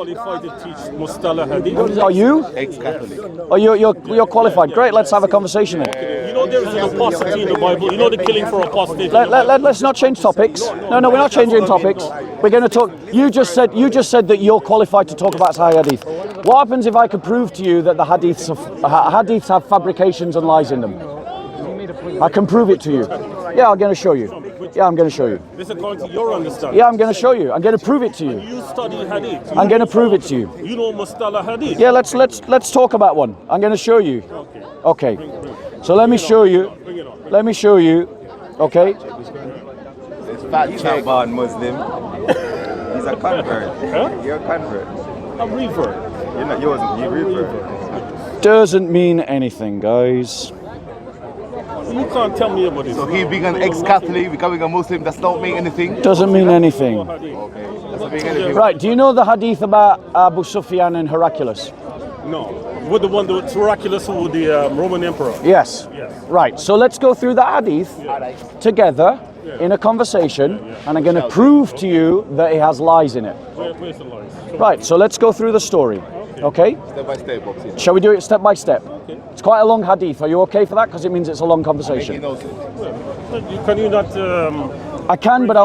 qualified to teach Mustalah Hadith? Are you? Ex-Catholic. Oh, you're qualified. Great. Let's have a conversation then. You know there is an apostasy in the Bible. You know the killing for apostate. Let's not change topics. No, we're not changing topics. We're going to talk. You just said that you're qualified to talk about Sahih Hadith. What happens if I could prove to you that the hadiths have fabrications and lies in them? I can prove it to you. Yeah, I'm going to show you. Yeah, I'm going to show you. This is according to your understanding. Yeah, I'm going to show you. I'm going to prove it to you. You study Hadith. I'm going to prove it to you. You know Mustalah Hadith. Yeah, let's talk about one. I'm going to show you. Okay. So let me show you. Let me show you. Okay. This fat check born Muslim. He's a convert. Huh? You're a convert. I'm revert. You're not yours. You're revert. Doesn't mean anything, guys. You can't tell me about this. So he being an ex-Catholic, becoming a Muslim, that's not mean anything? Doesn't mean anything. Okay. Doesn't mean anything. Right, do you know the hadith about Abu Sufyan and Heraclius? No. With the one that's Heraclius with the Roman emperor. Yes. Right, so let's go through the hadith together in a conversation, and I'm going to prove to you that it has lies in it. Where's the lies? Right, so let's go through the story. Okay? Step by step, Boxy. Shall we do it step by step? It's quite a long hadith. Are you okay for that? Because it means it's a long conversation. Can you not? I can, but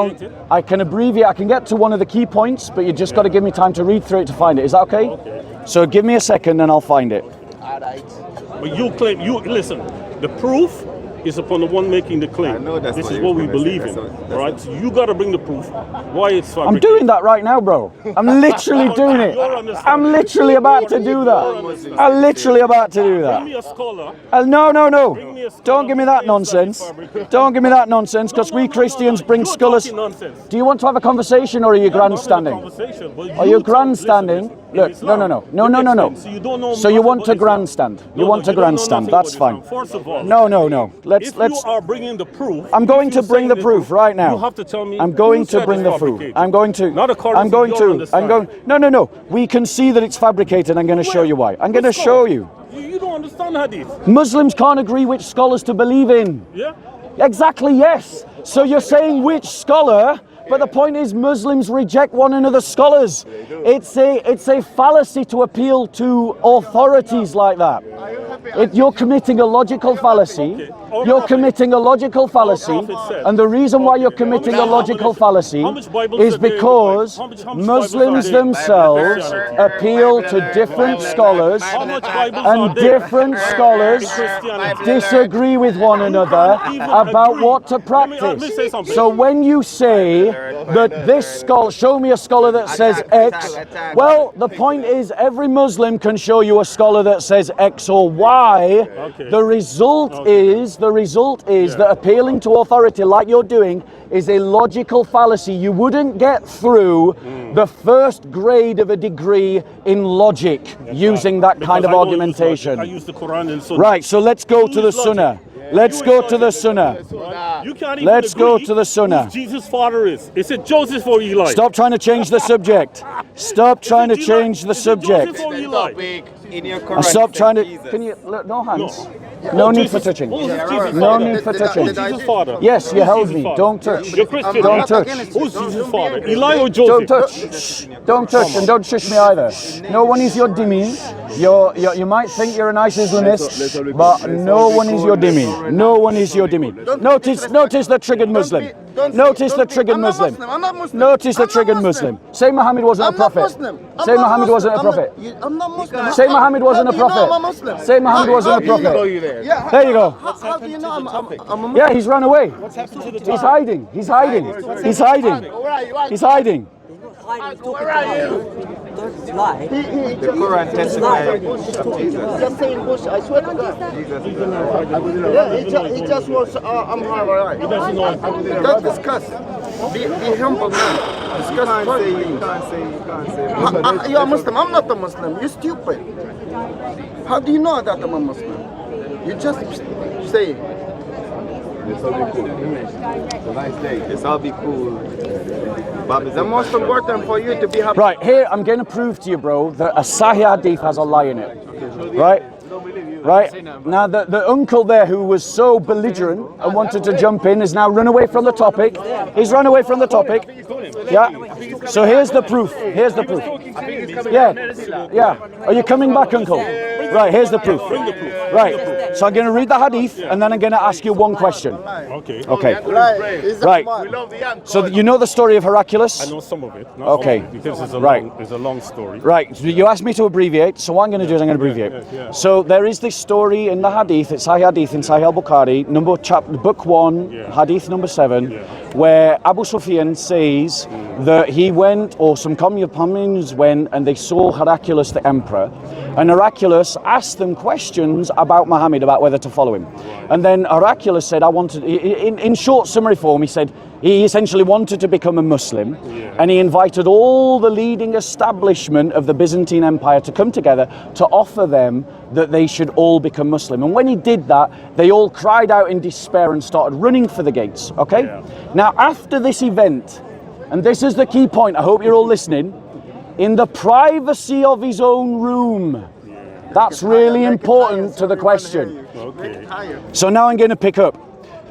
I can abbreviate. I can get to one of the key points, but you just got to give me time to read through it to find it. Is that okay? So give me a second and I'll find it. But you claim, listen, the proof is upon the one making the claim. I know that's this what is you're what we gonna say. believe in, right? So you got to bring the proof why it's fabricated. I'm doing that right now, bro. I'm literally doing it. I'm literally about to do that. I'm literally about to do Bring me that. a scholar. No. Don't give me that nonsense. Don't give me that nonsense, because we Christians bring You're scholars. talking nonsense. Do you want to have a conversation, or are you grandstanding? Are you grandstanding? Look, no. So you don't know. So you want to grandstand? You want to grandstand? That's fine. First of all, No. Let's. if you are bringing the proof, I'm going to bring the proof right now. You have to tell me. I'm going who to said bring it's the proof. fabricated. I'm going to. Not according I'm to going your to. I'm understanding. going. No. We can see that it's fabricated. I'm going to show you why. I'm going to show you. You don't understand Hadith. Muslims can't agree which scholars to believe in. Yeah. Exactly. Yes. So you're saying which scholar? But the point is, Muslims reject one another's scholars. It's a fallacy to appeal to authorities like that. You're committing a logical fallacy. You're committing a logical fallacy, and the reason why you're committing a logical fallacy is because Muslims themselves appeal to different scholars, and different scholars disagree with one another about what to practice. So when you say that this scholar, show me a scholar that says X, well, the point is every Muslim can show you a scholar that says X or Y. The result is that appealing to authority like you're doing is a logical fallacy. You wouldn't get through the first grade of a degree in logic using that kind of argumentation. I use the Quran and Sunnah. Right, so let's go to the Sunnah. Let's go to the Sunnah. You can't even Let's go agree to the Sunnah. who Jesus' father is. Is it Joseph or Eli? Stop trying to change the subject. Stop trying to change the subject. And stop trying to. Can you look? No hands. No need for touching. No need for touching. Jesus' father. Yes, you held me. Don't touch. You're Christian. Don't touch. Who's Jesus' father? Eli or Don't Joseph? touch. Don't touch, and don't shush me either. No one is your dhimmi. You might think you're a nice Islamist, but no one is your dhimmi. No one is your dhimmi. Notice the triggered Muslim. Notice the triggered Muslim. Notice the triggered Muslim. Say Muhammad wasn't a prophet. Say Muhammad wasn't a prophet. I'm not Muslim. Say Muhammad wasn't a prophet. Say Muhammad wasn't a prophet. There you go. How do you know I'm a Muslim? Yeah, he's run away. He's hiding. He's hiding. He's hiding. He's hiding. Where are you? Don't lie. The Quran testifies. Just saying Bush, I swear to God. Yeah, he just was, I'm alright. Don't discuss. Be humble, man. Discuss first. You can't say. You're a Muslim. I'm not a Muslim. You're stupid. How do you know that I'm a Muslim? You just say it. It's all be cool. It's a nice day. It's all be cool. The most important for you to be happy. Right, here I'm going to prove to you, bro, that a Sahih Hadith has a lie in it. Right? Right? Now, the uncle there who was so belligerent and wanted to jump in has now run away from the topic. He's run away from the topic. Yeah? So here's the proof. Here's the proof. Yeah, yeah. Are you coming back, Uncle? Right, here's the proof. Right, so I'm going to read the hadith and then I'm going to ask you one question. Okay. Okay. Right. So you know the story of Heraclius? I know some of it. Not Okay. all of it, because it's a long story. Right, so you asked me to abbreviate, so what I'm going to do is I'm going to abbreviate. Yeah. So there is this story in the Hadith, it's Sahih Hadith in Sahih al-Bukhari, book 1, Hadith number 7, where Abu Sufyan says that he went, or some companions went, and they saw Heraclius the emperor, and Heraclius asked them questions about Muhammad, about whether to follow him. And then Heraclius said, in short summary form, he said, he essentially wanted to become a Muslim, and he invited all the leading establishment of the Byzantine Empire to come together to offer them that they should all become Muslim. And when he did that, they all cried out in despair and started running for the gates, okay? Now, after this event, and this is the key point, I hope you're all listening, in the privacy of his own room, that's really important to the question. So now I'm going to pick up.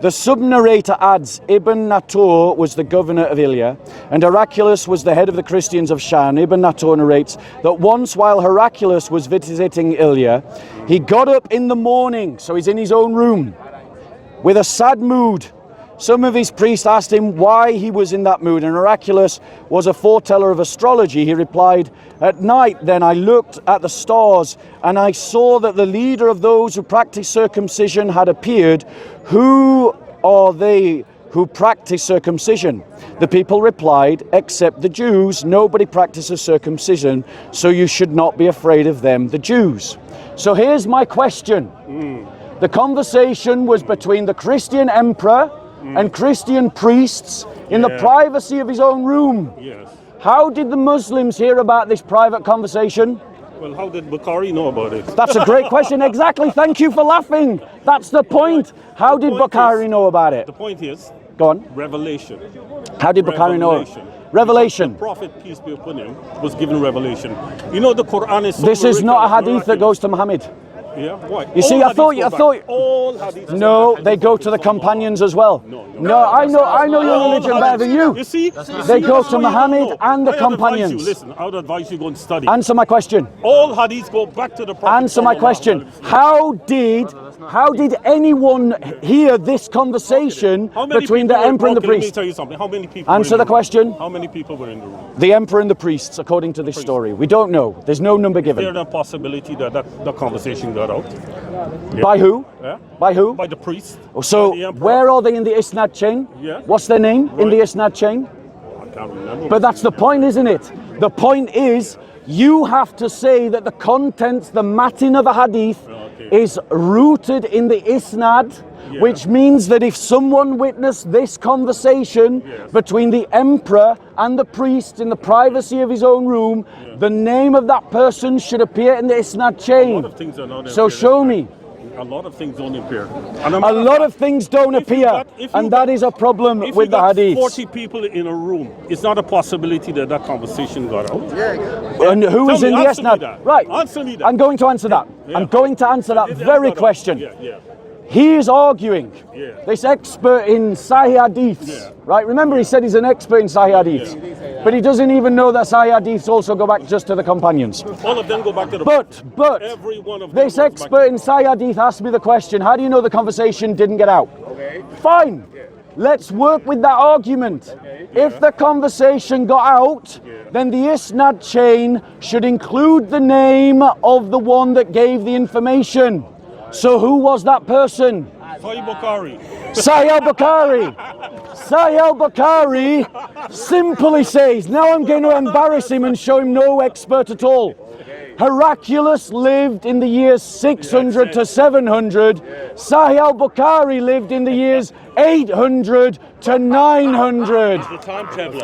The sub-narrator adds, Ibn Natur was the governor of Ilya, and Heraclius was the head of the Christians of Shan. Ibn Natur narrates that once while Heraclius was visiting Ilya, he got up in the morning, so he's in his own room, with a sad mood. Some of his priests asked him why he was in that mood, and Heraclius was a foreteller of astrology. He replied, at night then I looked at the stars, and I saw that the leader of those who practice circumcision had appeared. Who are they who practice circumcision? The people replied, except the Jews. Nobody practices circumcision, so you should not be afraid of them, the Jews. So here's my question. The conversation was between the Christian emperor and Christian priests in the privacy of his own room. Yes. How did the Muslims hear about this private conversation? Well, how did Bukhari know about it? That's a great question. Exactly. Thank you for laughing. That's the point. How did Bukhari know about it? The point is, Go on. revelation. How did Bukhari know it? Revelation. The Prophet, peace be upon him, was given revelation. You know, the Quran is so This is not a hadith miraculous. that goes to Muhammad. Yeah, why? You see, I thought all hadiths. No, they go to the companions as well. No, I know your religion better than you. You see? They go to Muhammad and the companions. Listen, I would advise you go and study. Answer my question. All hadiths go back to the Prophet. Answer my question. How did anyone hear this conversation between the emperor and the Let me priest? tell you something. How many people? Answer were in the question. Room? How many people were in the room? The emperor and the priests, according to this story. We don't know. There's no number Is there given. a possibility that the conversation got out? By who? Yeah. By who? By the priest. So by the emperor. where are they in the Isnad chain? Yeah. What's their name in the Isnad chain? I can't remember. But that's the point, isn't it? The point is, you have to say that the contents, the matin of a hadith, is rooted in the Isnad, which means that if someone witnessed this conversation between the emperor and the priest in the privacy of his own room, the name of that person should appear in the Isnad chain. A lot of things are not So show me. A lot of things don't appear. A lot of things don't appear, and that is a problem with the hadith. 40 people in a room, it's not a possibility that conversation got out. And who is in the Isnad? Right. Answer me that. I'm going to answer that. I'm going to answer that very question. He is arguing, this expert in Sahih Hadiths, right? Remember, he said he's an expert in Sahih Hadiths, but he doesn't even know that Sahih Hadiths also go back just to the companions. All of them go back to the But every one of them this goes expert in Sahih Hadith asked me the question, how do you know the conversation didn't get out? Fine, let's work with that argument. If the conversation got out, then the Isnad chain should include the name of the one that gave the information. So who was that person? Sahih Bukhari. Sahih al-Bukhari. Sahih al-Bukhari simply says, now I'm going to embarrass him and show him no expert at all. Heraclius lived in the years 600 to 700. Sahih al-Bukhari lived in the years 800 to 900.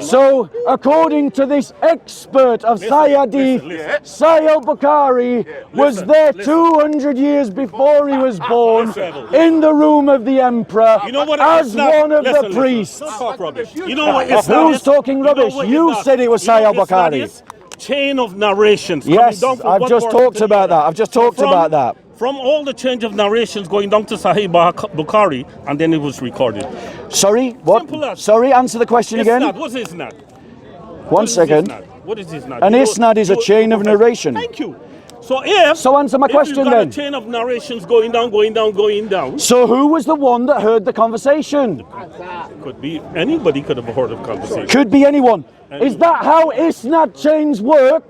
So, according to this expert of Sahih Hadith, Sahih al-Bukhari was there 200 years before he was born in the room of the emperor as one of the priests. Talk rubbish. You know what Isnad Who's is? talking rubbish? You said it was Sahih al-Bukhari. Chain of narrations. Yes, I've just talked about that. I've just talked about that. From all the change of narrations going down to Sahih Bukhari, and then it was recorded. Sorry, what? Simple as. Sorry, answer the question again. Isnad, what's Isnad? One second. What is isnad? An isnad is a chain of narration. Thank you. So So answer my question you've got then. a chain of narrations going down, going down, going down. So who was the one that heard the conversation? Could be anybody could have heard of conversation. Could be anyone. Is that how Isnad chains work?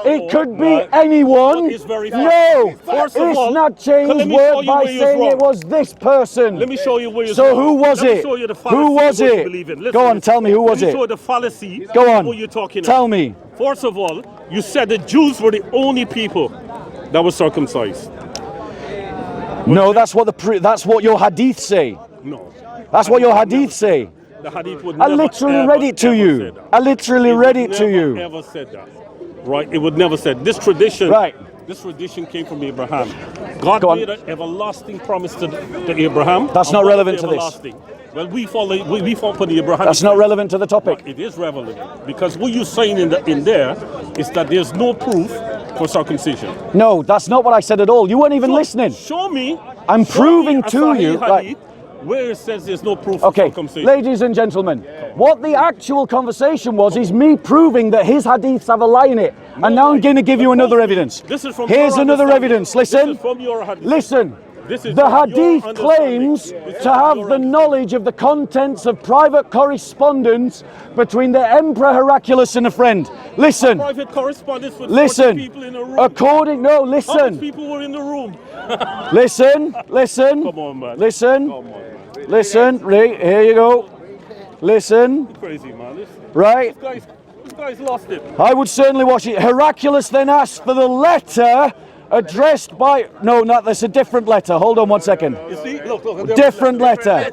It could be anyone. It's very No. First of all, Isnad let chains me show work you by where you're saying wrong. it was this person. Let me show you where you're So wrong. who was Let me it? show you the Who fallacy was of what you it? believe in. Go on, tell me, who was Let me it? show you the fallacy Go on. of what you're talking Tell about. me. First of all, you said the Jews were the only people that were circumcised. No, that's what your hadith say. No. That's what your hadith say. The hadith would I never, literally ever, read it to ever you. say that. I literally read it to Never, you. ever said that. Right? It would never said. This tradition, Right. This tradition came from Abraham. God Go on. made an everlasting promise to Abraham. That's and not what relevant is to this. everlasting? Well, we fall for the Abraham. That's not relevant to the topic. It is relevant because what you're saying in there is that there's no proof for circumcision. No, that's not what I said at all. You weren't even So, listening. Show me. I'm show proving me a to Sahih you, Hadith right. where it says there's no proof for Okay, circumcision. ladies and gentlemen, what the actual conversation was is me proving that his hadiths have a lie in it. And now I'm going to give you another evidence. This is from Here's your another understanding. evidence. This Listen. is from your hadith. Listen. This is The from your hadith understanding. claims This is to from have your the understanding. knowledge of the contents of private correspondence between the Emperor Heraclius and a friend. Listen. Private correspondence with 40 Listen. people in a room. No, How many listen. people were in the room? Listen. Come on, man. Listen. Come on, man. Listen. Right, here you go. Listen. Crazy, man. Right. This guy's lost it. I would certainly watch it. Heraclius then asked for the letter addressed by... No, that's a different letter. Hold on one second. You see? Look. Different letter.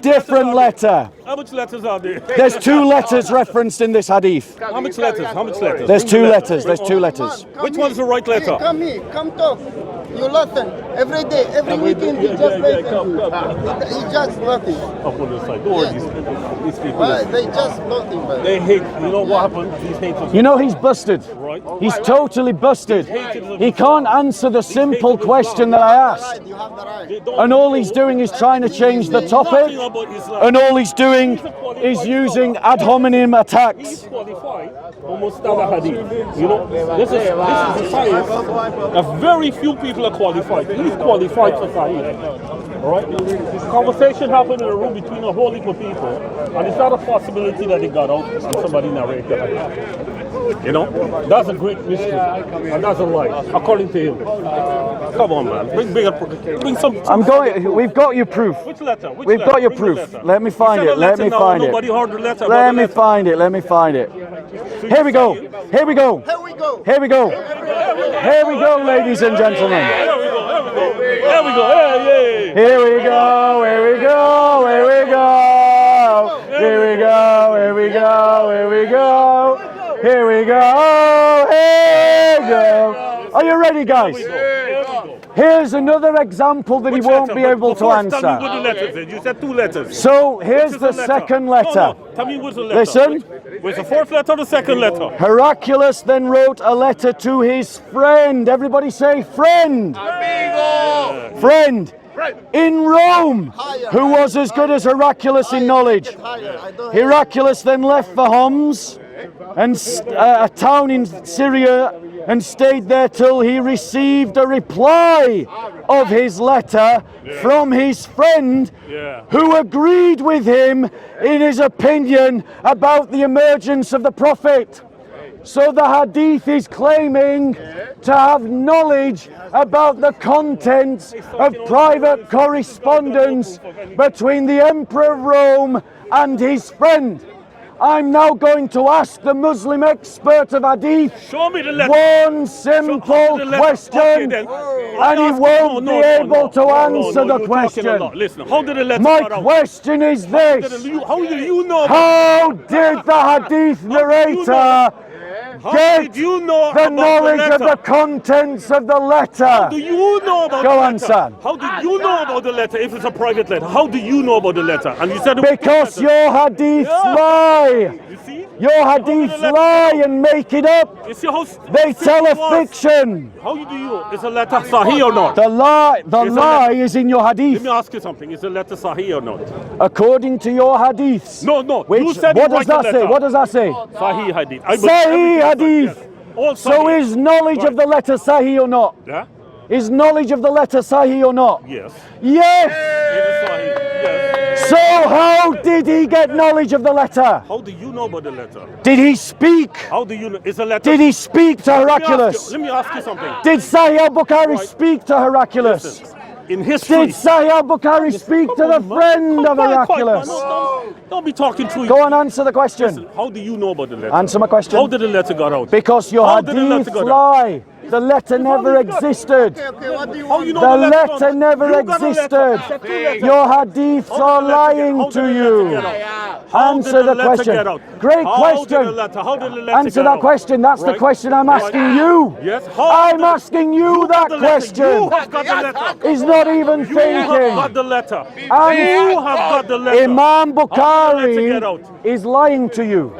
Different letter. How much letters are there? There's two letters referenced in this hadith. How much letters? How much letters? There's Bring two the letters. There's two Come letters. on, come Which one's the right letter? Hey, come here, come talk. You listen every day, every weekend. You just listen. Come. You just nothing. Up on the side. Don't worry, these people. Well, they just nothing, man. They hate. You know what happened? These haters. You know he's busted. Right? He's totally busted. He can't answer the simple question that I asked. Right, you have the right. They don't And all know. he's doing is trying to change the topic. Nothing about Islam. And all he's doing is using ad hominem He's attacks. qualified almost standard hadith. You know, this is a science that very few people are qualified. He's qualified for science. Alright? Conversation happened in a room between a whole heap of people, and it's not a possibility that it got out and somebody narrated it. You know? That's a great mystery. And that's a lie, according to him. Come on, man. Bring some. I'm going. We've got your proof. Which letter? Which We've letter? got your Bring the proof. letter. Let me You find said it. a Let letter me now, find Nobody it. heard the letter. Let about the me letter. find it. Let me find it. Here we go. Here we go. Here we go. Here we go. Here we go, ladies and gentlemen. There we go. There we go. There we go. Hey, hey. Here we go. Here we go. Here we go. Here we go. Here we go. Here we go. Here we go. Here we go. Are you ready, guys? Here's another example that he won't be able to Tell me what answer. the letters is. You said two letters. So here's Which the is letter? second letter. No. Tell me what's the letter. Listen. Where's the fourth letter or the second letter? Heraclius then wrote a letter to his friend. Everybody say friend. Friend. In Rome, who was as good as Heraclius in knowledge. Heraclius then left for Homs, and a town in Syria, and stayed there till he received a reply of his letter from his friend, who agreed with him in his opinion about the emergence of the prophet. So the hadith is claiming to have knowledge about the contents of private correspondence between the Emperor of Rome and his friend. I'm now going to ask the Muslim expert of hadith Show me the letter. one simple Show me the letter. Okay, question, then. and he won't be able to answer the you're talking a question. lot. Listen, how did the letter My start out? question is this. How do you know? How did the hadith narrator How get did you know the about knowledge the of the letter? contents of the How letter? do you know about Go the on, letter? son. How do you know about the letter if it's a private letter? How do you know about the letter? And you said it was Because two your letters. hadiths Yeah. lie. You see? Your How did the hadiths letter lie get out? and make it up. You see how They tell simple a it was? fiction. How do you know? Is a letter sahih or not? The lie Is a lie is in your Let hadith. me ask you something. Is the letter sahih or not? According to your hadiths. No. You Which, said what you does write the that say? letter. What does that say? Sahih hadith. Sahih hadith. All So sahih. is knowledge of the letter sahih or not? Yeah? Is knowledge of the letter sahih or not? Yes. Yes. It is sahih. Yes. So how did he get knowledge of the letter? How do you know about the letter? Did he speak? How do you know? Is a letter? Did he speak to Heraclius? Let me ask you something. Did Sahih al-Bukhari Right. speak to Heraclius? Listen, in history. Did Sahih al-Bukhari speak to the friend of Heraclius? Don't be talking to Go on, answer the question. Listen, how do you know about the letter? Answer my question. How did the letter get out? Because your How did the letter hadith go down? lie. The letter never existed. How you know The letter letter never You got a letter. existed. Your hadiths How are did the letter lying get- to how did the you. letter get out? How Answer did the letter question. get out? Great How question. Did the letter, how did the letter Answer get that out? question. That's the Right. question I'm Right. asking you. Yes. How I'm did- asking you got that the letter. You question. have got the letter. He's not even You have thinking. got the letter. And You have got the letter. Imam How did the letter get Bukhari out? is lying to you.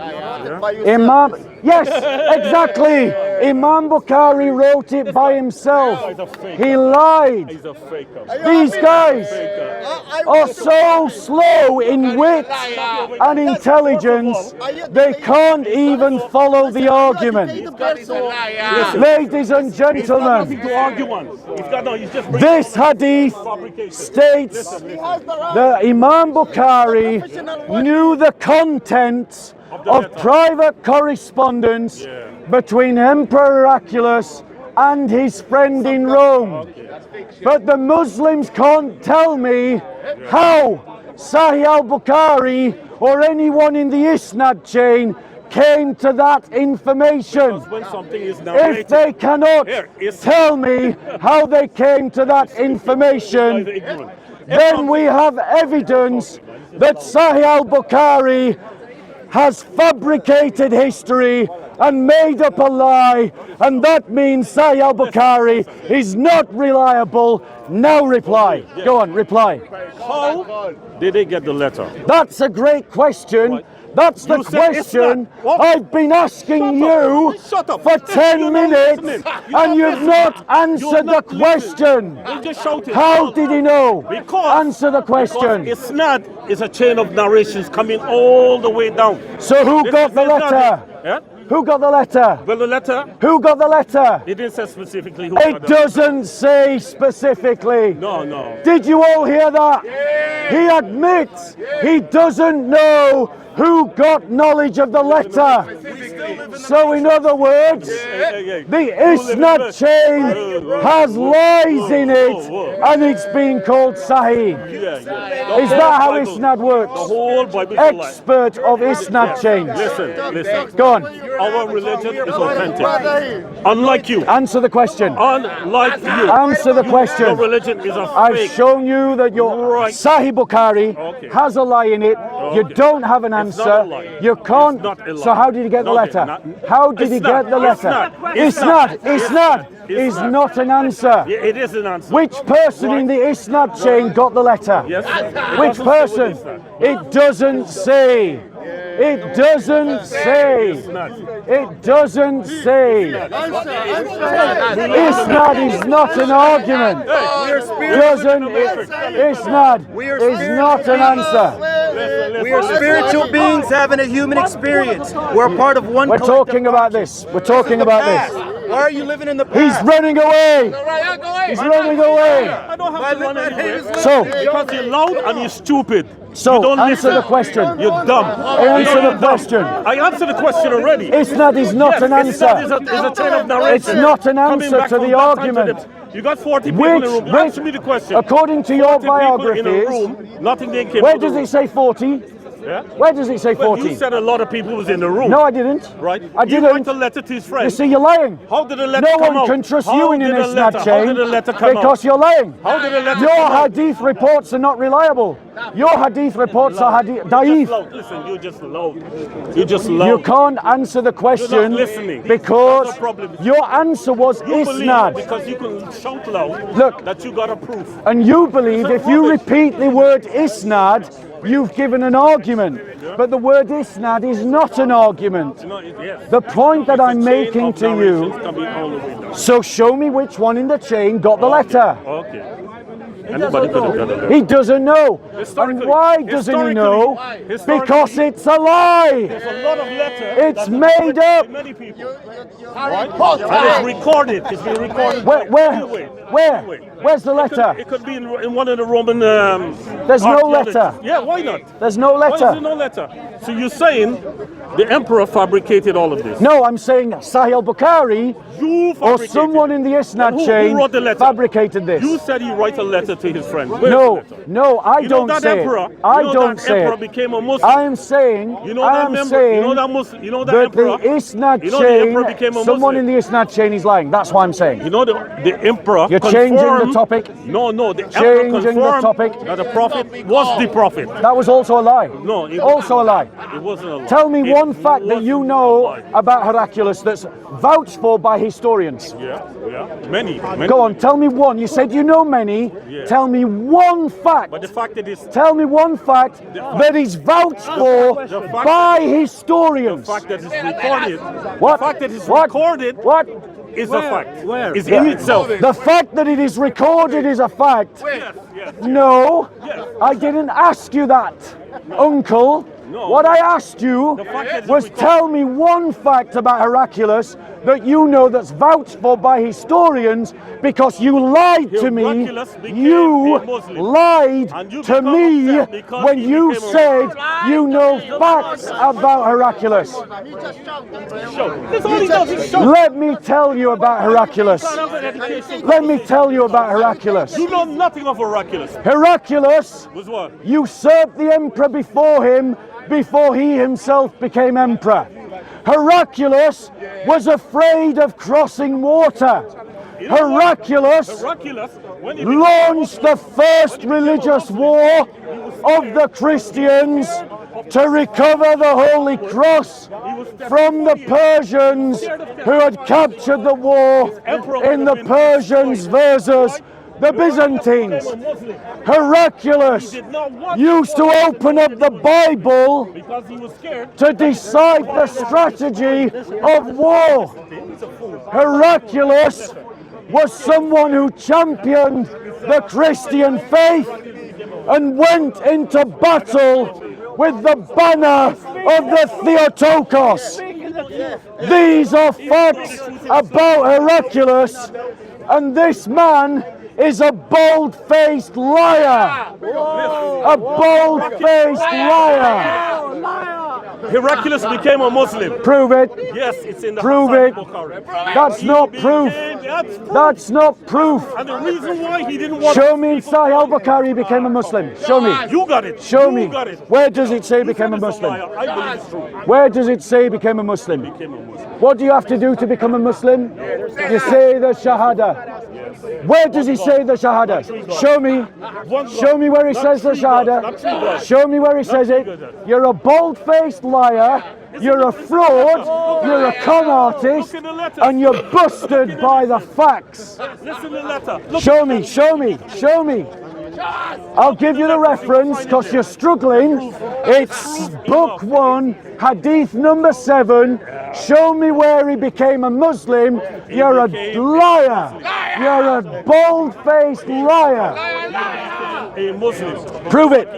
Imam, yes, exactly. Imam Bukhari wrote it by himself. He's a faker. He lied. He's a faker. These guys are so slow in wit and intelligence, they can't even follow the argument. Ladies and He's got nothing gentlemen, to argue on. He's just bringing this hadith fabrication. states that Imam Bukhari knew the contents of private correspondence between Emperor Heraclius and his friend in Rome. But the Muslims can't tell me how Sahih al-Bukhari or anyone in the Isnad chain came to that information. When something is narrated, If they cannot Here, it's- tell me how they came to that information, by the ignorant. then we have evidence that Sahih al-Bukhari has fabricated history and made up a lie, and that means Sahih al-Bukhari is not reliable. Now reply. Go on, reply. How did they get the letter? That's a great question. That's the You said it's question not. What? I've been asking you Shut up. for 10 You're not minutes, listening. and you've not answered the question. You just shouted. How did he know? Because Answer the question. Because Isnad is a chain of narrations coming all the way down. So who This got is the Isnad. letter? Yeah? Who got the letter? Well, the letter, Who got the letter? it didn't say specifically who It got it. doesn't say specifically. No. Did you all hear that? He admits he doesn't know who got knowledge of the letter. So in other words, the Isnad chain has lies in it, and it's being called Sahih. Is that how Isnad The works? whole Bible is a lie. Expert of Isnad chains. Listen. Go on, Our religion is authentic. Unlike you. answer the question. Unlike you. Answer the Your question. religion is a I've fake. shown you that your Right. Sahih Bukhari Okay. has a lie in it. You Okay. don't have an It's not answer. a lie. You can't. It's not a lie. So how did he get the Okay, letter? not- How did he It's not. get the It's letter? not. It's It's not. not. It's not. It's Is not. not an answer. Yeah, it is an answer. Which person in the Isnad chain got the letter? Yes. Which person? It doesn't say. It doesn't say. It doesn't say. Isnad is not an argument. Isnad is not an answer. We are spiritual beings having a human experience. We're part of one We're collective talking about this. We're talking about this. Why are you living in the He's past? running away. He's running away. I don't have to run anywhere. So, Because you're loud and you're stupid. so you don't answer listen. the question. You're dumb. Answer the question. I answered the question already. Isnad is not Yes, an Isnad answer. is a chain of narration. It's not an Coming answer back to from the that time argument. You got 40 people in the room. Answer me the question. according to your 40 people in a biographies, room, nothing they came where out of does the it say 40? room. Yeah? Where does it say Well, 14? you said a lot of people was in the room. No, I didn't. Right? I You didn't. write a letter to his friend. You see, you're lying. How did the letter No come one out? can trust How you in did an the Isnad letter- chain How did the letter come because out? you're lying. How did the letter Your come out? hadith reports are not reliable. Your hadith reports are hadith Just da'if. loud. Listen, you just loud. You just loud. You can't answer the question listening. because That's the problem. your answer was You believe Isnad. because you can shout loud. Look. That you got a proof. And you believe It's if you rubbish. repeat the word Isnad, you've given an argument. But the word Isnad is not an argument. No, yes. The point that It's a I'm chain making of to narrations you, coming all the way down. so show me which one in the chain got the letter. Okay. Anybody could have done it. He doesn't know. And Historically- why doesn't he know? historically- Because it's a lie. There's a lot of letters. It's that's made written up. by many people. Right? And it's recorded. It's been recorded. Where? Anyway, Where? anyway. Where's the letter? It could be in one of the Roman. There's no archaeology- letter. Yeah, why not? There's no Why is letter. there no letter? So you're saying the emperor fabricated all of this? No, I'm saying Sahih al-Bukhari You or fabricated someone in the And Isnad who chain wrote the letter? fabricated this. You said he write a letter to his friend. Where's the No, letter? no, I You know don't that say emperor, it. I you know don't that say emperor it. became a Muslim. I am saying, You know I that am member, saying you know that Muslim, you know that that emperor. the Isnad You know the emperor chain, became a someone Muslim. in the Isnad chain is lying. That's what I'm saying. You know the emperor. You're changing the confirmed- topic. No, the Changing emperor the confirmed topic. that the prophet was the prophet. That was also a lie. No, it Also a lie. It wasn't a lie. Tell me It one fact that you wasn't know a lie. about Heraclius that's vouched for by historians. Yeah, many. Go on, tell me one. You said you know many. Yeah. Tell me one fact. But the fact that it's Tell me one fact that is vouched for fact by the historians. fact that it's recorded. What? The fact that it's What? recorded What? is a fact. Where? It's in itself. The fact that it is recorded is a fact. Yes. No, I didn't ask you that, Uncle. No. What I asked you The fact that it's was recorded. tell me one fact about Heraclius that you know that's vouched for by historians because you lied to me. Heraclius became You a Muslim. lied And you to become me upset because when he you became a said you know facts about Heraclius. Show. That's all he does is show. Let me tell you about Heraclius. Can't have an education. Let me tell you about Heraclius. You know nothing of Heraclius. Heraclius Was what? usurped the emperor before him, before he himself became emperor. Heraclius was afraid of crossing water. Heraclius Heraclius, when he became launched the first religious war of the Christians to recover the Holy Cross from the Persians who had captured the war in the Persians versus the Byzantines. Heraclius used to open up the Bible because he was scared. to decide the strategy of war. Heraclius was someone who championed the Christian faith and went into battle with the banner of the Theotokos. These are facts about Heraclius, and this man is a bold-faced liar. A bold-faced liar. Heraclius became a Muslim. Prove it. Yes, it's in the Prove Hadith it. Bukhari. That's not proof. That's proof. That's not proof. And the reason why he didn't want Show me in Sahih al-Bukhari became a Muslim. Show me. you got it. Show you me. Got it. Where does it say You became a said it's Muslim? liar. I believe it's true. Where does it say became a Muslim? Became a Muslim. What do you have to do to become a Muslim? You say the Shahada. Where does he say the Shahada? Show me. Show me where he says the Shahada. Show me where he says it. You're a bold-faced liar. You're a fraud. You're a con artist. And you're busted by the facts. Listen to the letter. Look. Show me. Show me. Show me. I'll give you the reference because you're struggling. It's book 1, hadith number 7. Show me where he became a Muslim. You're a liar. You're a bold-faced liar. A Muslim. Prove it.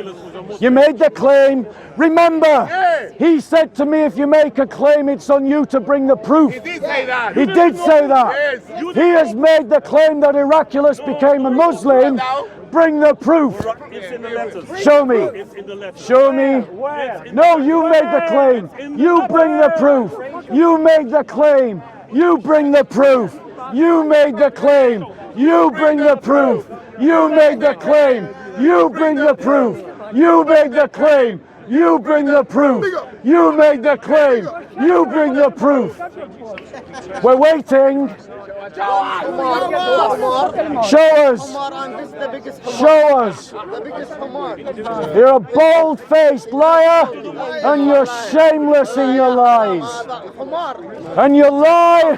You made the claim. Remember, he said to me, if you make a claim, it's on you to bring the proof. He did say that. He did say that. He has made the claim that Heraclius became a Muslim. Bring the proof. It's in the letters. Show me. It's in the letters. Show me. No, you made the claim. You bring the proof. You made the claim. You bring the proof. You made the claim. You bring the proof. You made the claim. You bring the proof. You made the claim. You bring the proof. You made the claim. You bring the proof. We're waiting. Show us. Show us. You're a bold-faced liar, and you're shameless in your lies. And you lie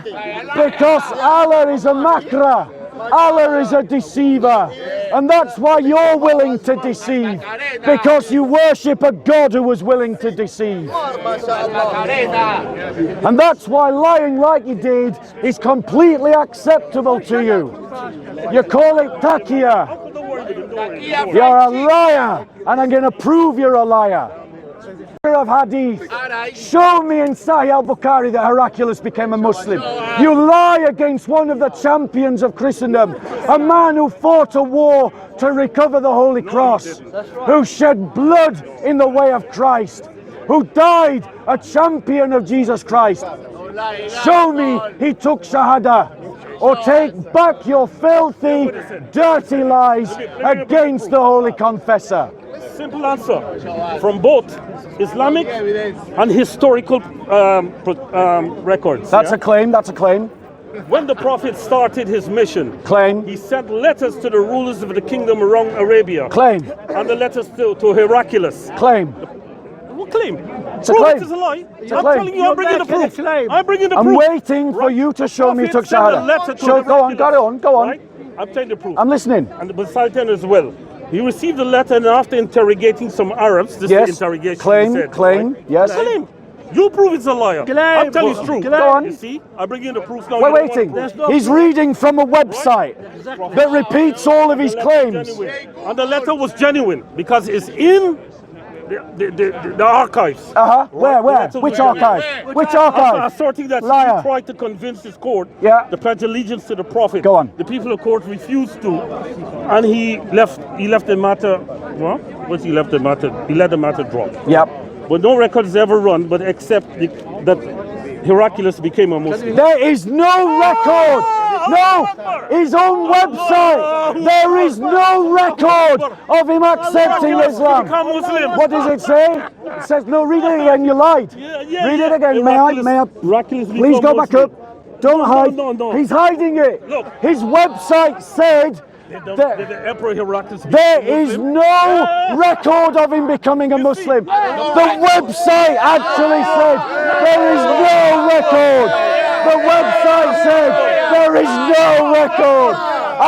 because Allah is a makra. Allah is a deceiver. And that's why you're willing to deceive. Because you worship a God who was willing to deceive. And that's why lying like you did is completely acceptable to you. You call it taqiyya. You're a liar, and I'm going to prove you're a liar. Of Hadith, show me in Sahih al-Bukhari that Heraclius became a Muslim. You lie against one of the champions of Christendom, a man who fought a war to recover the Holy Cross, who shed blood in the way of Christ, who died a champion of Jesus Christ. Show me he took Shahada, or take back your filthy, dirty lies against the Holy Confessor. Simple answer from both Islamic and historical records. That's a claim, that's a claim. When the Prophet started his mission, Claim. he sent letters to the rulers of the kingdom around Arabia. Claim. And the letters to Heraclius. Claim. What claim? It's a Prove claim. it is a lie. It's a I'm claim. telling you, I'm bringing the proof. I'm bringing the I'm proof. waiting for you to show me he took Prophet sent a letter Shahada. to Show, go on, Heraclius, go on. Right? I'm telling the proof. I'm listening. And the Sultan as well. He received the letter, and after interrogating some Arabs, this Yes. is the interrogation. Claim, he said, claim, right? yes. Claim. You prove it's a liar. I'm telling you it's true. Go on. You see, I bring you the proof now. We're you don't want waiting. proof. He's reading from a website that repeats all of his The letter was claims. genuine. And the letter was genuine because it's in the archives. Uh-huh. Where? The letter was Which genuine. archive? Which After archive? asserting that Liar. he tried to convince his court Yeah. to pledge allegiance to the Prophet. Go on. The people of court refused to, and he left the matter. Well, what's he left the matter? He let the matter drop. Yep. But no record is ever run, but except that Heraclius became a Muslim. There is no record. No, his own website. There is no record of him accepting Islam. Become Muslim. What does it say? It says, no, read it again, you lied. Read it again, may I? Heraclius Please become go back Muslim. up. Don't hide. No. He's hiding it. Look. His website said Did the that Emperor Heraclius there become is Muslim? no record of him becoming a Muslim. The website actually said there is no record. The website said there is no record.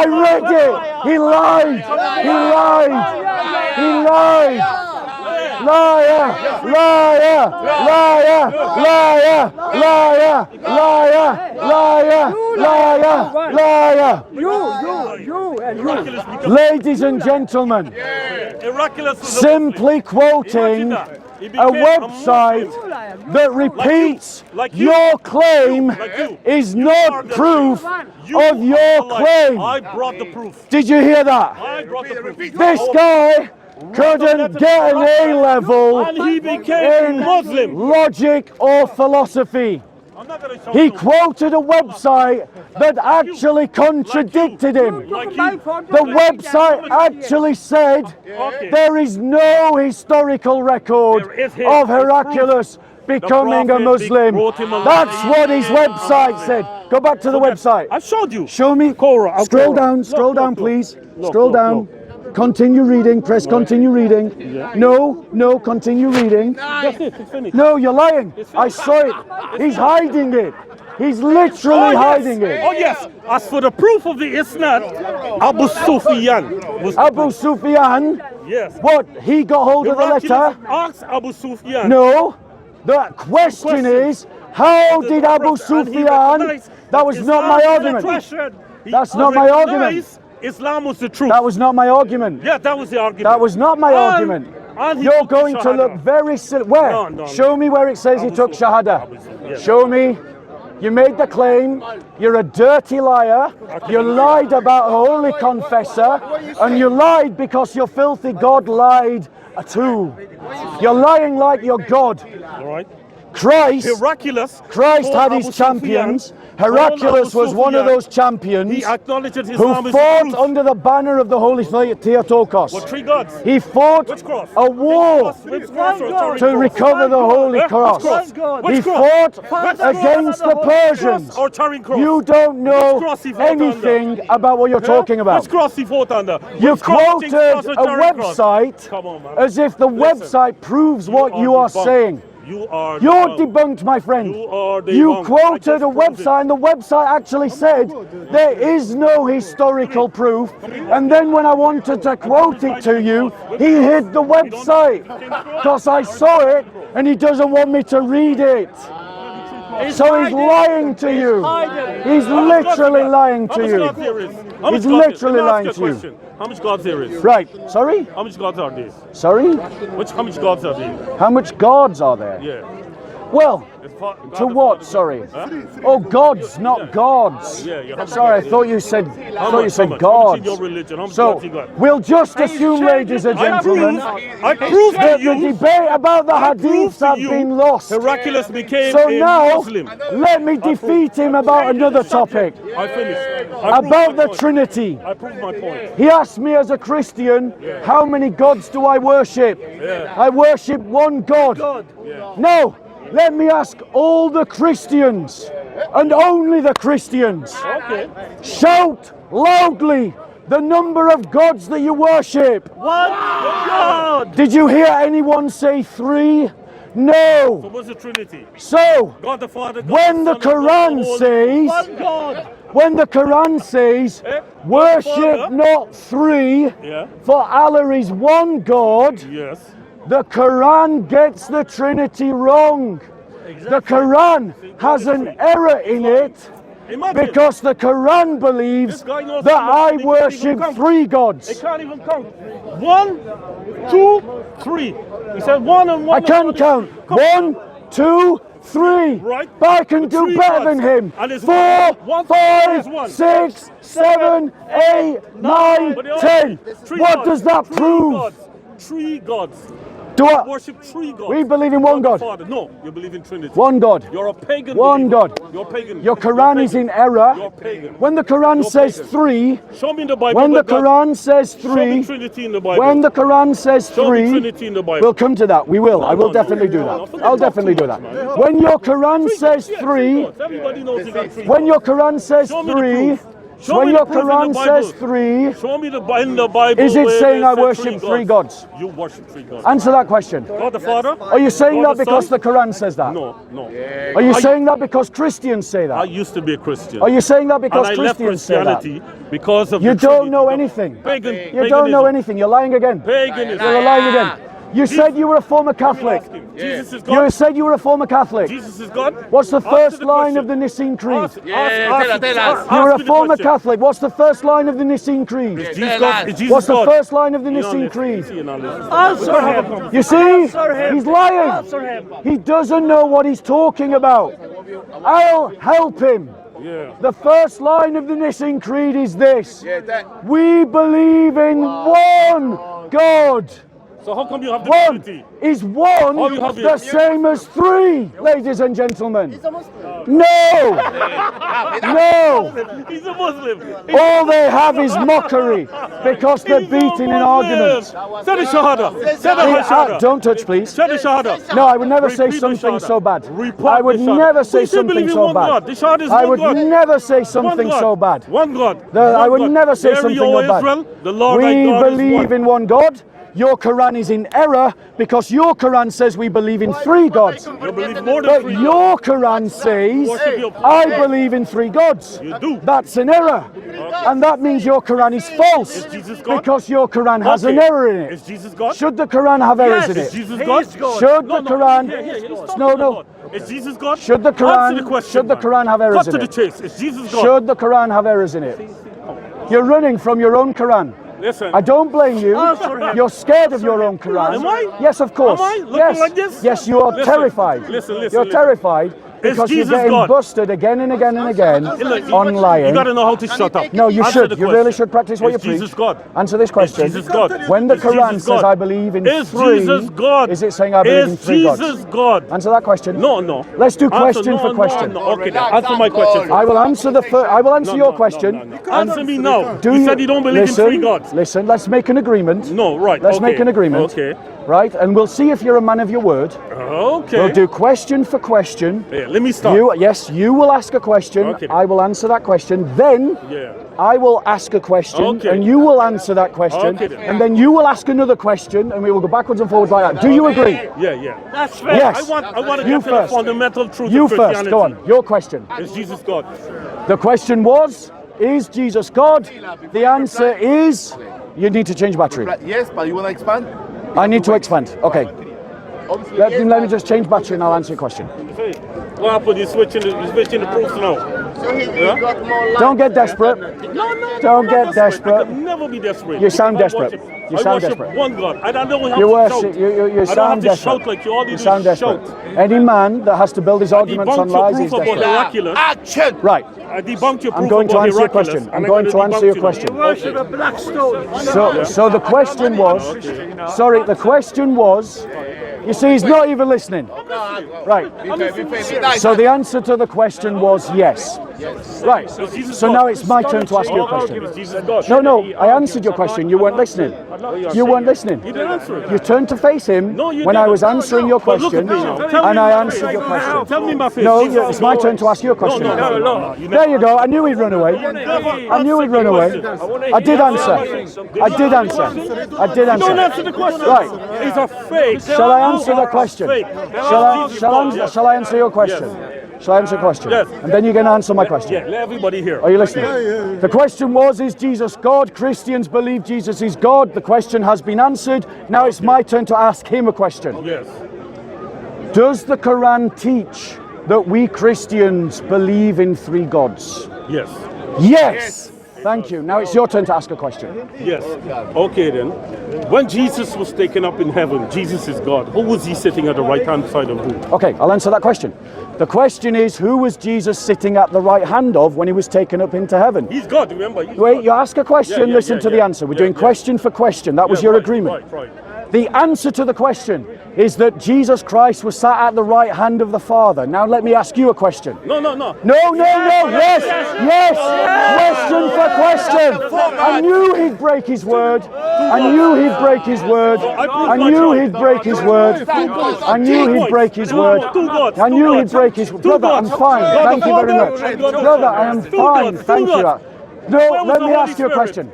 I read it. He lied. He lied. He lied. Liar, liar, liar, liar, liar, liar, liar, liar, liar. Heraclius became Ladies and gentlemen, Heraclius was a simply quoting He a became website Muslim. that repeats Like you. your claim Like you. is You are not the proof You of are your the liar. claim. I brought the proof. Did you hear that? I brought the proof. This guy couldn't get an A level And he became in Muslim. logic or philosophy. I'm not gonna show He you. quoted a website that actually contradicted him. Like you. The website actually said Okay. there is no historical record There is his- of it's Heraclius becoming a Prophet Muslim. wrote him a letter. That's what his website said. Go back to the website. I showed you. Show me. Korah, I'll Scroll Korah. down, Look, scroll look, down, look. please. Look, Scroll look, down. Continue reading. Press continue reading. Yeah. No, continue reading. That's it. It's finished. No, you're lying. I saw it. He's hiding it. He's literally hiding it. Oh yes. As for the proof of the Isnad, Abu Sufyan was Abu Sufyan, yes. what? He got hold of the Heraclius letter? asked Abu Sufyan. No. The question is, how did Abu And he Sufyan? recognized That was not Islam my was the argument. truth. He That's not my argument. recognized Islam was the truth. That was not my argument. Yeah, that was the argument. That was not my argument. And he You're took the going to look Shahada. very silly. Where? No. Show me where it says he Abu took Sufyan. Shahada. Abu Sufyan, yes. Show me. You made the claim. You're a dirty liar. You lied about a holy confessor. And you lied because your filthy God lied too. You're lying like your God. All right. Christ Heraclius had told his Abu champions. Sufyan Heraclius was one of those champions He acknowledged that who Islam is fought truth. under the banner of the Holy Theotokos. What, 3 gods? He fought Which cross? a war Which cross or Turin to cross? recover the Holy Which Cross. cross? He Which cross? fought against the Persians. Or Turin cross? You don't know Which cross he fought anything about what you're talking about. Which cross he fought under? You Which cross quoted or a Turin cross? website Come on, man. as if the Listen, website proves what you are debunked. saying. You are You're debunked. debunked, my friend. You are You debunked. I quoted just a proved website, and the website actually said there is no historical proof. And then when I wanted to quote it to you, he hid the website because I saw it, and he doesn't want me to read it. So he's lying to you. He's literally lying to you. He's literally lying to you. How much gods there is? Right. Sorry? How much gods are there? Sorry? How much gods are there? How much gods are there? Yeah. Well, God to the what? Father. Sorry. Huh? Oh, gods, not gods. Yeah, you have to Sorry, I get- thought you said. How thought you much? said How much gods. in your religion? How much So gods you got? we'll just assume, ladies and gentlemen, I proved that to the you. debate about the I proved hadiths to have you been lost. Heraclius became So a now, Muslim. let me defeat him about another topic. I finished. I proved About my the point. Trinity. I proved my point. He asked me as a Christian, how many gods do I worship? Yeah. I worship one God. No, let me ask all the Christians, and only the Christians. Okay. Shout loudly the number of gods that you worship. One God. Did you hear anyone say 3? So No. what's the Trinity? So, God the Father. God when the the Son, and God Quran the Holy- says, One God. when the Quran says, worship not 3, Yeah. for Allah is one God, Yes. the Quran gets the Trinity wrong. The Quran has an error in it Imagine. because the Quran believes This guy knows that so much I that he can't even worship count. 3 They gods. can't even count. 1, 2, 3. He said 1 and 1. I can count. 1, 2, 3. Right. But I can do Three better gods. than him. And it's 4, one, 5, one. 6, 7, 8, 9, But they all 10. say three What gods. does that Three prove? Gods. 3 gods. Do I? Worship 3 gods. We believe in one the God. Father. No, you believe in Trinity. One God. You're a pagan. One believer. God. You're pagan. Your Quran is in You're error. pagan. When the Quran You're says pagan. 3, Show me in the Bible. when the where God- Quran says Show me 3, Trinity in the Bible. when the Quran says Show me 3, Trinity in the Bible. we'll come to that. We will. I will no, definitely do no, that. forget I'll about definitely too do that. much, man. When your Quran says Yeah, 3, gods. Everybody knows you got 3 when your gods. Quran says Show me the 3, proof. Show when me your the proof in Quran the says Bible. 3, Show me in the Bible. Is it where saying they I said worship 3 gods? You worship 3 gods. Answer that question. God the Father? Are you saying God that because Son? the Quran says that? No, no. Are you saying that because Christians say I that? used to be a Christian. Are you saying that because and I left Christians say that? Christianity because of You the don't Trinity. know anything. Pagan. You don't know anything. You're lying again. Paganism. You're lying again. You said you were a former Catholic. Ask him. Jesus is You God. said you were a former Catholic. Jesus is God. What's the Answer first the line question. of the Nicene Creed? Ask us. You were a former Catholic. What's the first line of the Nicene Creed? Is Jesus God? Is Jesus What's the God? first line of the You're not Nicene listening. Creed? You're not listening. Answer him. You see? him. He's lying. Answer him. He doesn't know what he's talking about. I'll help him. Yeah. The first line of the Nicene Creed is this. Yeah, that. We believe in one God. So how come you have the One Trinity? is one Oh, you have the it. same as 3, ladies and gentlemen. No! No! He's a Muslim. All they have is mockery because they're beating in arguments. Say the Shahada. Say the Shahada. Don't touch, please. Say the Shahada. No, I would never say Repeat the something Shahada. so bad. Repeat I would the Shahada. never say We still something believe in so one God. bad. The Shahada is I one would God. never say One something God. so bad. One God. I One would God. never say Hear something ye, O so bad. Israel, the Lord We thy God is believe one. in one God. Your Quran is in error because your Quran says we believe in 3 gods. You believe more than But 3 your Quran says Worship your- I believe in 3 gods. You do. That's an error. And that means your Quran is false Is Jesus God? because your Quran has an Okay. error in Is it. Jesus God? Should the Quran have errors in Is it? Jesus He God? is God. Should the Quran no. Is Jesus God? Should the Answer Quran the question, should the man. Quran have errors Cut in to the it? chase. Is Jesus God? Should the Quran have errors in it? You're running from your own Quran. Listen. I don't blame you. Answer him. You're scared of your own Quran. Am I? Yes, of course. Am I? Looking Yes. like this? Yes, you are Listen, terrified. listen, You're listen. terrified because you're Jesus getting God? busted again and again and again on lying. You got to know how to shut up. No, you Answer should. the You question. really should practice what you Is preach. Jesus God? Answer this question. Is Jesus God? When the Is Quran Jesus says God? I believe in Is three, Jesus God? is it saying I believe in three gods? Is Jesus God? Answer that question. No, no. Let's do Answer, question no, for no, question. No, okay, then. Answer my question. I will answer the first. I will answer No, your no, question. no, no, no. Answer me now. Do You said you don't believe in three gods. Listen, let's make an agreement. No, right. Let's okay. make an agreement. Okay. Right, and we'll see if you're a man of your word. Okay. We'll do question for question. Yeah, let me start. You will ask a question. Okay. I will answer that question. Then I will ask a question, Okay. and you will answer that question. Okay, then. And then you will ask another question, and we will go backwards and forwards like that. Do you agree? Yeah. That's fair. Yes. I want to You get to the first. fundamental truth You of Christianity. first. Go on. Your question. Is Jesus God? The question was, is Jesus God? The answer is, you need to change battery. Yes, but you want to expand? I need to expand. Okay. Let me just change battery and I'll answer your question. What happened? You're switching the proofs now. Don't get desperate. No. Don't get I desperate. can never be desperate. You sound I desperate. worship- You I sound worship desperate. one God. I don't have You to worship. shout. You I don't have sound to desperate. shout like you. All you You do sound is desperate. shout. Any man that has to build his arguments on Debunked your lies proof is about desperate. Heraclius. Action! Right. I debunked your proof I'm going to about answer your Heraclius, question. and I'm I going gotta to answer your debunk question. Okay. A black stone. So the question was, sorry, the question was, you see, he's not even listening. Right. So the answer to the question was yes. Right. So now it's my turn to ask you a question. Is Jesus God? No, I answered your question. You weren't listening. You weren't listening. You didn't answer it. You turned to face him No, you when I didn't. was answering your But look at question, me now. Tell me and in I my answered face. your question. Tell me in my face. No, Jesus it's my turn to ask you a question. No. There you go. I knew he'd run away. I knew he'd run away. I did answer. I did answer. I did Don't answer. answer the question. Right. It's a fake. Shall I answer the question? Fake. Shall I answer your question? Shall I answer your question? Yes. And then you're going to answer my question. Yeah, let everybody hear. Are you listening? The question was, is Jesus God? Christians believe Jesus is God. The question has been answered. Now it's my turn to ask him a question. Yes. Does the Quran teach that we Christians believe in three gods? Yes. Yes! Thank you. Now it's your turn to ask a question. Yes. Okay then. When Jesus was taken up in heaven, Jesus is God. Who was he sitting at the right hand side of who? Okay, I'll answer that question. The question is, who was Jesus sitting at the right hand of when he was taken up into heaven? He's God, remember? He's Wait, God. you ask a question, Yeah, listen to the answer. We're doing question for question. That was your agreement. Right. The answer to the question is that Jesus Christ was sat at the right hand of the Father. Now let me ask you a question. No. No. Yes. Question for question. I knew he'd break his word. I knew he'd break his word. I knew he'd break his word. I knew he'd break his word. I knew he'd break his word. Brother, I'm fine. Thank you very much. Brother, I am fine. Thank you. No, let me ask you a question.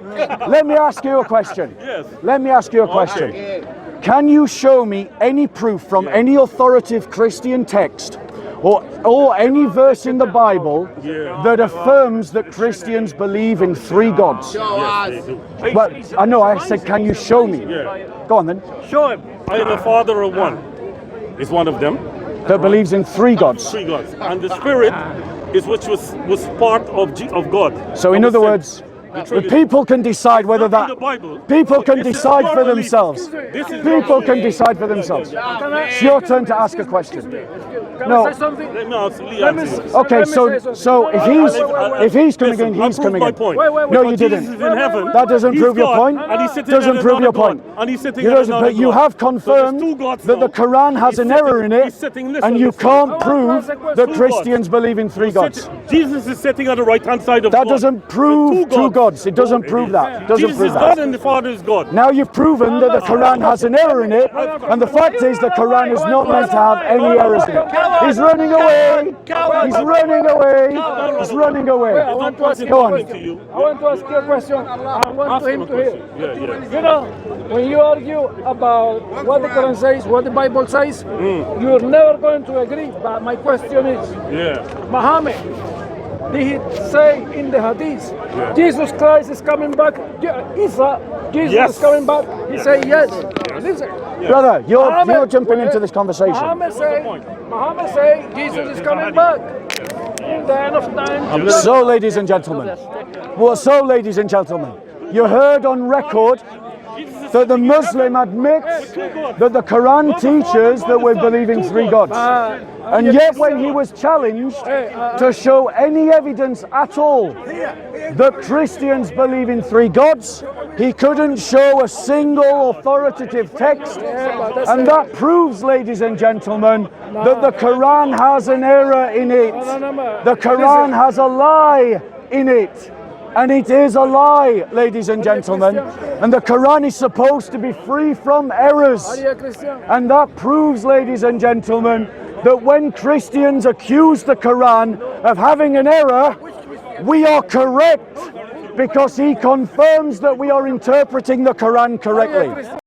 Let me ask you a question. Let me ask you a question. Can you show me any proof from any authoritative Christian text or any verse in the Bible that affirms that Christians believe in three gods? Yes, they do. But I know I said, can you show me? Go on then. Show him. I am the Father of one. Is one of them. That believes in three gods. Three gods. And the Spirit is which was part of God. So in other words, the people can decide whether Not in that the Bible. people can This is decide your for belief. themselves. This is People can decide for themselves. It's your turn to ask a question. No. Let me answer. Okay, so if he's coming in, he's coming in. No, you didn't. Jesus is in heaven. That doesn't He's prove your God, point. and he's sitting Doesn't at prove your another point. God, and he's sitting You at doesn't, another but you God. have So there's confirmed two gods that the now. Quran has an error in it, He's sitting, listen, and you listen. can't prove that Christians believe in three gods. Jesus is sitting on the right hand side of That God. doesn't prove two gods. It doesn't prove that. It doesn't Jesus prove is God that. and the Father is God. Now you've proven that the Quran has an error in it, and the fact is the Quran is not meant to have any errors in it. He's running away. He's running away. He's running away. I want to ask Go on. I want to ask you a question. I want him to hear. Yeah. You know, when you argue about what the Quran says, what the Bible says, you're never going to agree. But my question is, Muhammad, did he say in the Hadiths, Jesus Christ is coming back? Jesus is coming back? He said yes. Listen. Brother, you're jumping into this conversation. Muhammad say Jesus is coming back. In the end of time. So, ladies and gentlemen, you heard on record. Jesus is that the Muslim admits that the Quran teaches that we believe in three gods. And yet when he was challenged to show any evidence at all that Christians believe in three gods, he couldn't show a single authoritative text. And that proves, ladies and gentlemen, that the Quran has an error in it. The Quran has a lie in it. And it is a lie, ladies and gentlemen. And the Quran is supposed to be free from errors. And that proves, ladies and gentlemen, that when Christians accuse the Quran of having an error, we are correct, because he confirms that we are interpreting the Quran correctly.